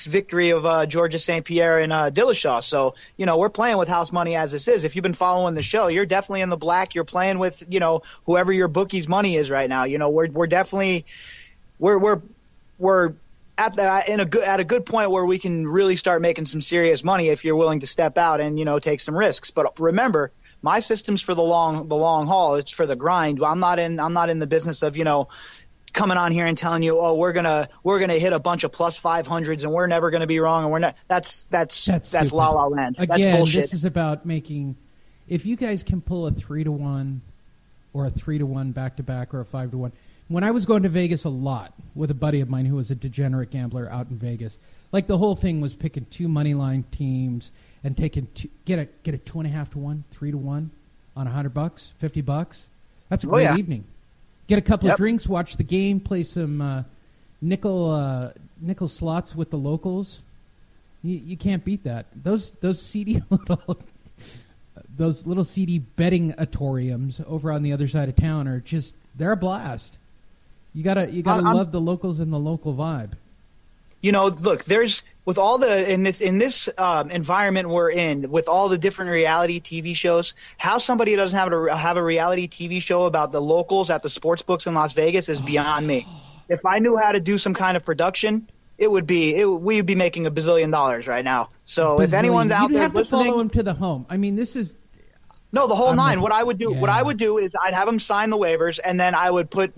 victory of Georgia St. Pierre and Dillashaw. So, we're playing with house money as this is. If you've been following the show, you're definitely in the black. You're playing with, whoever your bookie's money is right now. We're definitely we're at a good point where we can really start making some serious money if you're willing to step out and, take some risks. But remember, my system's for the long haul. It's for the grind. I'm not in the business of, coming on here and telling you, oh, we're gonna hit a bunch of plus 500s and we're never gonna be wrong, and we're not. That's la la land. Again, that's bullshit. This is about making. If you guys can pull a 3-to-1 or a 3-to-1 back to back or a 5-to-1. When I was going to Vegas a lot with a buddy of mine who was a degenerate gambler out in Vegas, like the whole thing was picking 2 money line teams and taking get a 2.5-to-1, 3-to-1 on $100, $50. That's a great evening. Get a couple of drinks, watch the game, play some nickel slots with the locals. You can't beat that. Those seedy little seedy betting atoriums over on the other side of town are just they're a blast. You gotta love the locals and the local vibe. Look, there's with all the in this environment we're in, with all the different reality TV shows, how somebody doesn't have a reality TV show about the locals at the sports books in Las Vegas is beyond me. If I knew how to do some kind of production, we'd be making $1 billion right now. So if anyone's out there listening, you'd have to follow him to the home. I mean, this is. No, the whole nine. What I would do is I'd have them sign the waivers, and then I would put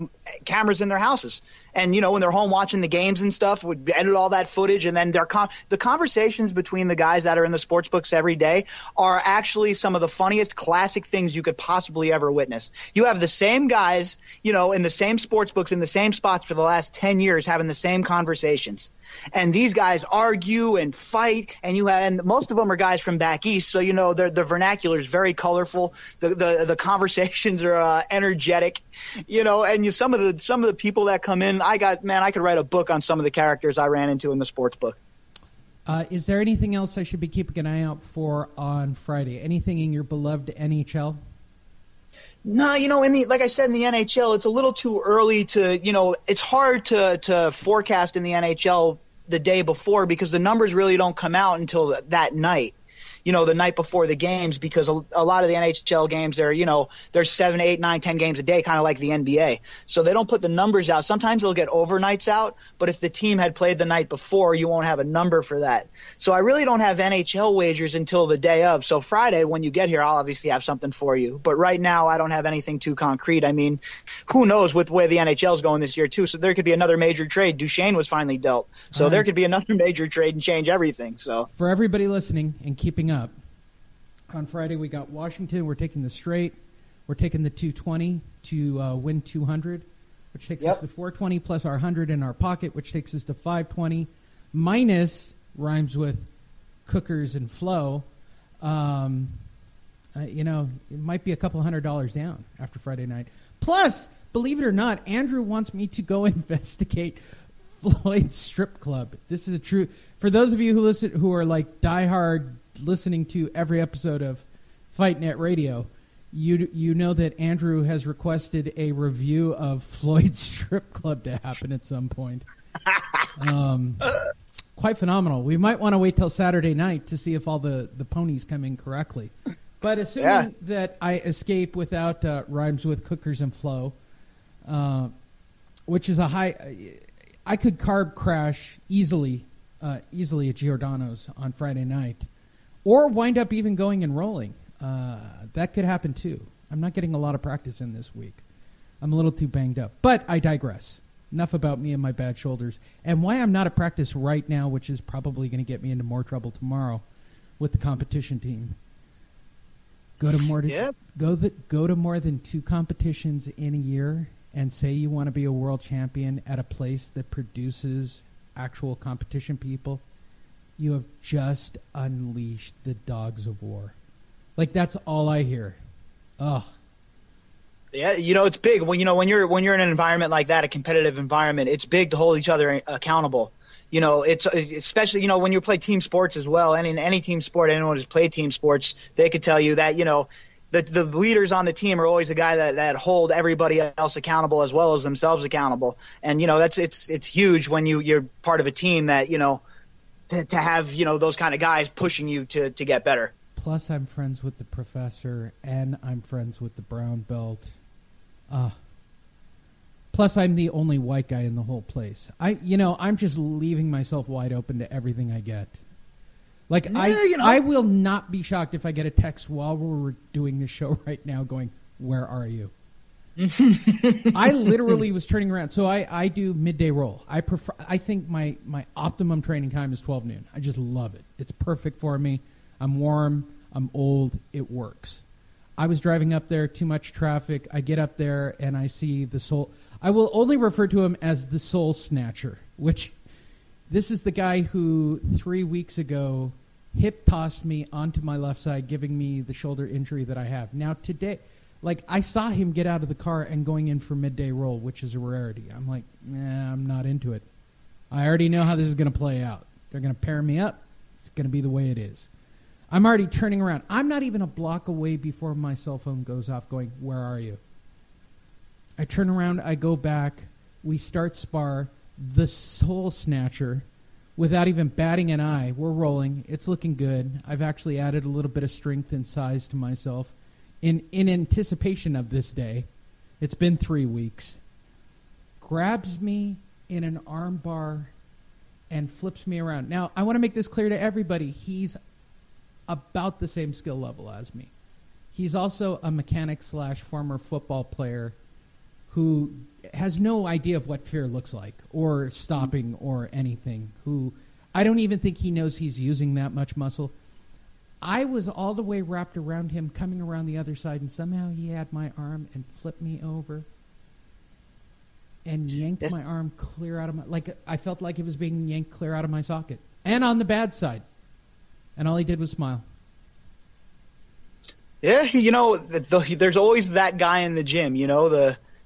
cameras in their houses. And, when they're home watching the games and stuff, would edit all that footage. And then the conversations between the guys that are in the sports books every day are actually some of the funniest classic things you could possibly ever witness. You have the same guys, in the same sports books, in the same spots for the last 10 years having the same conversations. And these guys argue and fight, and most of them are guys from back east. So, the vernacular is very colorful. The conversations are energetic, and some of the people that come in, I could write a book on some of the characters I ran into in the sports book. Is there anything else I should be keeping an eye out for on Friday? Anything in your beloved NHL? No, like I said, in the NHL, it's a little too early to, it's hard to forecast in the NHL the day before because the numbers really don't come out until that night. The night before the games, because a lot of the NHL games are, there's 7, 8, 9, 10 games a day, kind of like the NBA. So they don't put the numbers out. Sometimes they'll get overnights out, but if the team had played the night before, you won't have a number for that. So I really don't have NHL wagers until the day of. So Friday, when you get here, I'll obviously have something for you. But right now, I don't have anything too concrete. I mean, who knows with the way the NHL is going this year, too. So there could be another major trade. Duchesne was finally dealt. So there could be another major trade and change everything. So for everybody listening and keeping up, on Friday we got Washington. We're taking the straight. We're taking the 220 to win 200, which takes us to 420 plus our 100 in our pocket, which takes us to 520 minus rhymes with cookers and flow. It might be a couple $100 down after Friday night. Plus, believe it or not, Andrew wants me to go investigate Floyd's strip club. This is a true. For those of you who are like diehard listening to every episode of Fight Net Radio, you know that Andrew has requested a review of Floyd's strip club to happen at some point. Quite phenomenal. We might want to wait till Saturday night to see if all the ponies come in correctly. But assuming that I escape without rhymes with cookers and flow, which is a high, I could carb crash easily at Giordano's on Friday night, or wind up even going and rolling. That could happen too. I'm not getting a lot of practice in this week. I'm a little too banged up. But I digress. Enough about me and my bad shoulders and why I'm not at practice right now, which is probably going to get me into more trouble tomorrow with the competition team. Go to more than 2 competitions in a year and say you want to be a world champion at a place that produces actual competition people. You have just unleashed the dogs of war. Like, that's all I hear. Ugh. Yeah, it's big. When you're in an environment like that, a competitive environment, it's big to hold each other accountable. It's especially, when you play team sports as well. And in any team sport, anyone who's played team sports, they could tell you that, the leaders on the team are always the guy that hold everybody else accountable as well as themselves accountable. And, it's huge when you're part of a team that, to have, those kind of guys pushing you to get better. Plus, I'm friends with the professor, and I'm friends with the brown belt. Plus, I'm the only white guy in the whole place. I'm just leaving myself wide open to everything I get. Like, I will not be shocked if I get a text while we're doing this show right now going, "Where are you?" I literally was turning around. So I do midday roll. I think my optimum training time is 12 noon. I just love it. It's perfect for me. I'm warm. I'm old. It works. I was driving up there, too much traffic. I get up there and I see the soul. I will only refer to him as the soul snatcher, which this is the guy who 3 weeks ago hip tossed me onto my left side, giving me the shoulder injury that I have. Now today, I saw him get out of the car and going in for midday roll, which is a rarity. I'm like, I'm not into it. I already know how this is going to play out. They're going to pair me up. It's going to be the way it is. I'm already turning around. I'm not even a block away before my cell phone goes off going, "Where are you?" I turn around. I go back. We start spar. The soul snatcher, without even batting an eye, we're rolling. It's looking good. I've actually added a little bit of strength and size to myself in anticipation of this day. It's been 3 weeks. Grabs me in an arm bar and flips me around. Now, I want to make this clear to everybody. He's about the same skill level as me. He's also a mechanic / former football player who has no idea of what fear looks like or stopping or anything. Who I don't even think he knows he's using that much muscle. I was all the way wrapped around him, coming around the other side, and somehow he had my arm and flipped me over and yanked my arm clear out of my... I felt like it was being yanked clear out of my socket. And on the bad side. And all he did was smile. Yeah, there's always that guy in the gym,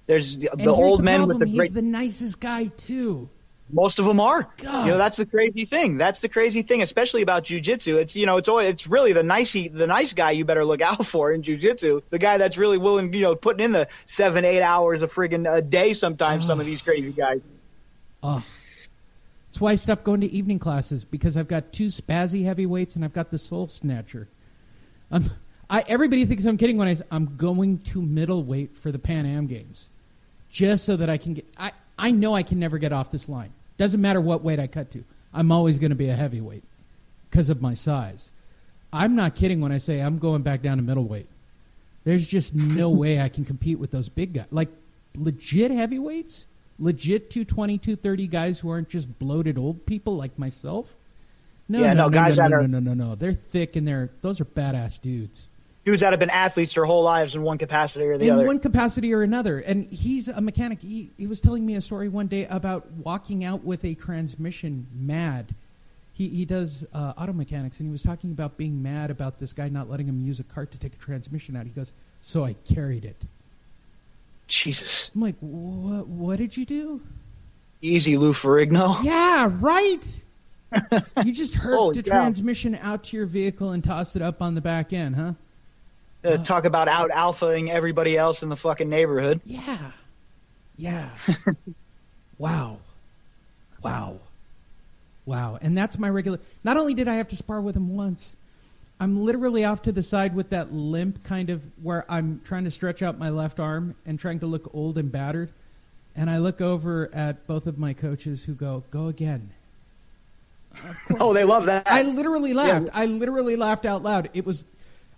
there's the old men with the great... He's the nicest guy, too. Most of them are. God. That's the crazy thing. That's the crazy thing, especially about jiu-jitsu. It's really the nice guy you better look out for in jiu-jitsu. The guy that's really willing, putting in the 7-8 hours a friggin' a day sometimes, some of these crazy guys. That's why I stopped going to evening classes, because I've got 2 spazzy heavyweights and I've got the soul snatcher. Everybody thinks I'm kidding when I say I'm going to middleweight for the Pan Am Games, just so that I can get... I know I can never get off this line. Doesn't matter what weight I cut to. I'm always going to be a heavyweight because of my size. I'm not kidding when I say I'm going back down to middleweight. There's just no way I can compete with those big guys. Like, legit heavyweights? Legit 220, 230 guys who aren't just bloated old people like myself? No. They're thick and those are badass dudes. Dudes that have been athletes their whole lives in one capacity or the other. In one capacity or another. And he's a mechanic. He was telling me a story one day about walking out with a transmission mad. He does auto mechanics, and he was talking about being mad about this guy not letting him use a cart to take a transmission out. He goes, "So I carried it." Jesus. I'm like, what did you do? Easy, Lou Ferrigno. Yeah, right. You just hurt the transmission out to your vehicle and tossed it up on the back end, huh? Talk about out-alphaing everybody else in the fucking neighborhood. Yeah. Wow. And that's my regular... Not only did I have to spar with him once, I'm literally off to the side with that limp kind of where I'm trying to stretch out my left arm and trying to look old and battered. And I look over at both of my coaches who go again. Oh, they love that. I literally laughed. Yeah. I literally laughed out loud. It was...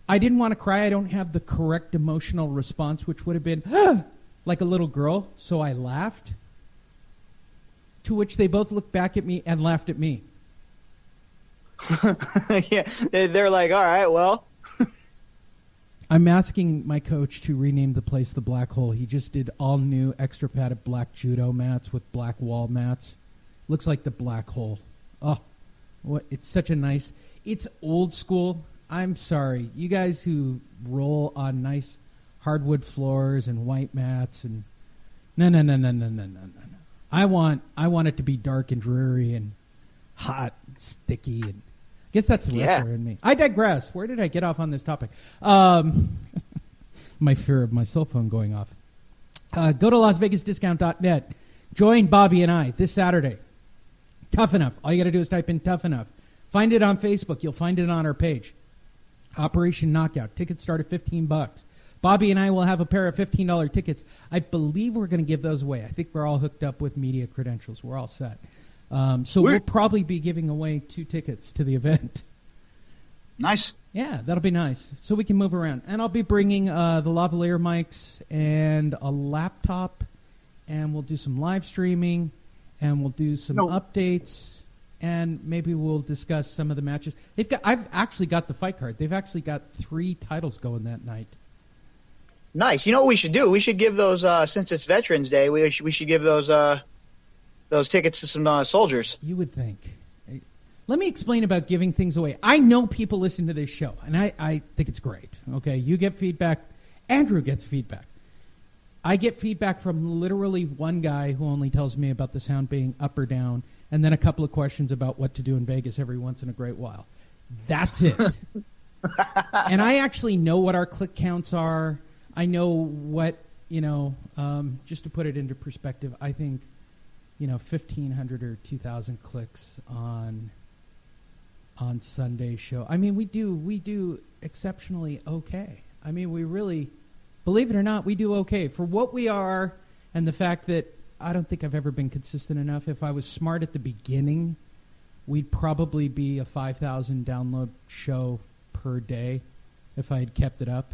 I didn't want to cry. I don't have the correct emotional response, which would have been like a little girl. So I laughed. To which they both looked back at me and laughed at me. Yeah, they're like, all right, well. I'm asking my coach to rename the place the Black Hole. He just did all new extra padded black judo mats with black wall mats. Looks like the Black Hole. Oh, it's such a nice... It's old school. I'm sorry. You guys who roll on nice hardwood floors and white mats and... No. I want it to be dark and dreary and hot, and sticky, and I guess that's the wrestler in me. I digress. Where did I get off on this topic? My fear of my cell phone going off. Go to LasVegasDiscount.net. Join Bobby and I this Saturday. TuffNUff. All you got to do is type in TuffNUff. Find it on Facebook. You'll find it on our page. Operation Knockout. Tickets start at $15. Bobby and I will have a pair of $15 tickets. I believe we're going to give those away. I think we're all hooked up with media credentials. We're all set. So we'll probably be giving away 2 tickets to the event. Nice. Yeah, that'll be nice. So we can move around. And I'll be bringing the lavalier mics and a laptop, and we'll do some live streaming, and we'll do some updates, and maybe we'll discuss some of the matches. I've actually got the fight card. They've actually got 3 titles going that night. Nice. You know what we should do? We should give those, since it's Veterans Day, we should give those tickets to some soldiers. You would think. Let me explain about giving things away. I know people listen to this show, and I think it's great. Okay, you get feedback. Andrew gets feedback. I get feedback from literally one guy who only tells me about the sound being up or down, and then a couple of questions about what to do in Vegas every once in a great while. That's it. And I actually know what our click counts are. I know what, just to put it into perspective, I think, 1,500 or 2,000 clicks on Sunday's show. I mean, we do exceptionally okay. I mean, we really, believe it or not, we do okay. For what we are and the fact that I don't think I've ever been consistent enough. If I was smart at the beginning, we'd probably be a 5,000 download show per day if I had kept it up.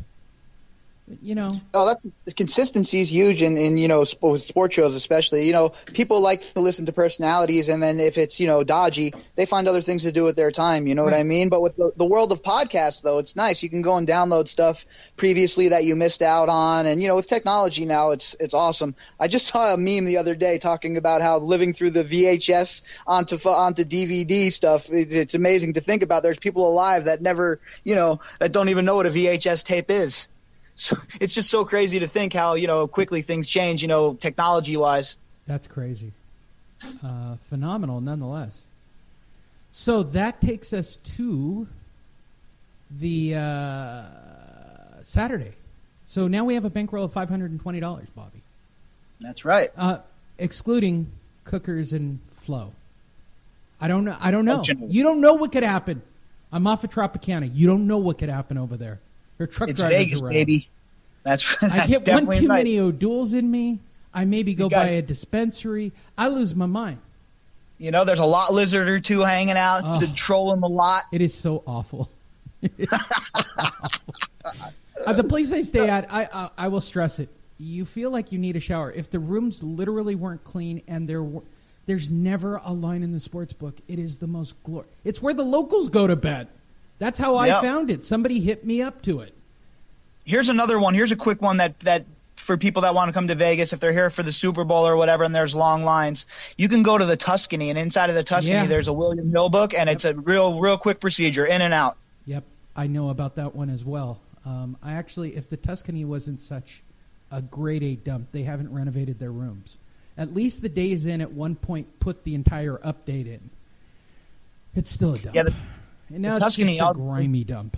The consistency is huge in sports shows, especially. People like to listen to personalities, and then if it's dodgy, they find other things to do with their time. You know what I mean? But with the world of podcasts, though, it's nice. You can go and download stuff previously that you missed out on, and with technology now, it's awesome. I just saw a meme the other day talking about how living through the VHS onto DVD stuff. It's amazing to think about. There's people alive that never, that don't even know what a VHS tape is. So it's just so crazy to think how, quickly things change, technology-wise. That's crazy. Phenomenal, nonetheless. So that takes us to the Saturday. So now we have a bankroll of $520, Bobby. That's right. Excluding Cookers and Flo. I don't know. You don't know what could happen. I'm off at Tropicana. You don't know what could happen over there. It's Vegas, around. Baby. That's I get one too many O'Douls in me. I maybe go by a dispensary. I lose my mind. There's a lot lizard or two hanging out, trolling the lot. It is so awful. The place I stay at, I will stress it. You feel like you need a shower. If the rooms literally weren't clean and there's never a line in the sports book, it is the most glorious. It's where the locals go to bed. That's how I found it. Somebody hit me up to it. Here's another one. Here's a quick one that for people that want to come to Vegas, if they're here for the Super Bowl or whatever and there's long lines, you can go to the Tuscany, and inside of the Tuscany there's a William Hill book, and it's a real quick procedure, in and out. Yep, I know about that one as well. If the Tuscany wasn't such a grade A dump, they haven't renovated their rooms. At least the Days Inn at one point put the entire update in. It's still a dump. Yeah, and now it's just a grimy dump.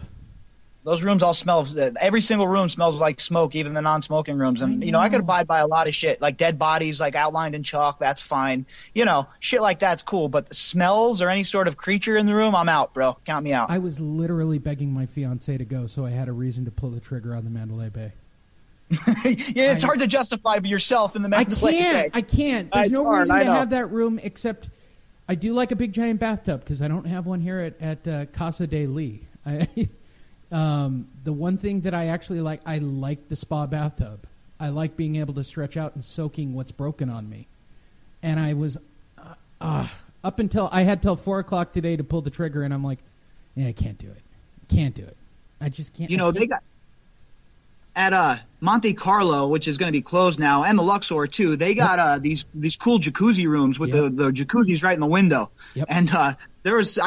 Those rooms all smell. Every single room smells like smoke, even the non-smoking rooms. And I could abide by a lot of shit, like dead bodies, like outlined in chalk. That's fine. Shit like that's cool. But the smells or any sort of creature in the room, I'm out, bro. Count me out. I was literally begging my fiance to go, so I had a reason to pull the trigger on the Mandalay Bay. It's hard to justify yourself in the Mandalay Bay. I can't. There's no reason to have that room except I do like a big giant bathtub because I don't have one here at Casa de Lee. The one thing that I actually like, I like the spa bathtub. I like being able to stretch out and soaking what's broken on me. And I was up until I had till 4 o'clock today to pull the trigger, and I'm like, I can't do it. Can't do it. I just can't. They got at Monte Carlo, which is going to be closed now, and the Luxor too. They got these cool jacuzzi rooms with the jacuzzis right in the window. Yep. And I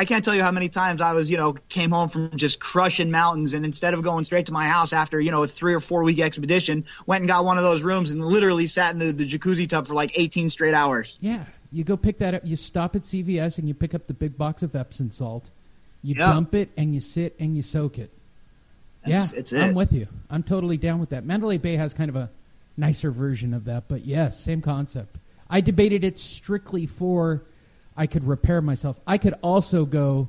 can't tell you how many times I was came home from just crushing mountains, and instead of going straight to my house after a 3 or 4 week expedition, went and got one of those rooms and literally sat in the jacuzzi tub for like 18 straight hours. Yeah, you go pick that up. You stop at CVS and you pick up the big box of Epsom salt. You dump it and you sit and you soak it. I'm with you. I'm totally down with that. Mandalay Bay has kind of a nicer version of that, but yes, same concept. I debated it strictly for I could repair myself. I could also go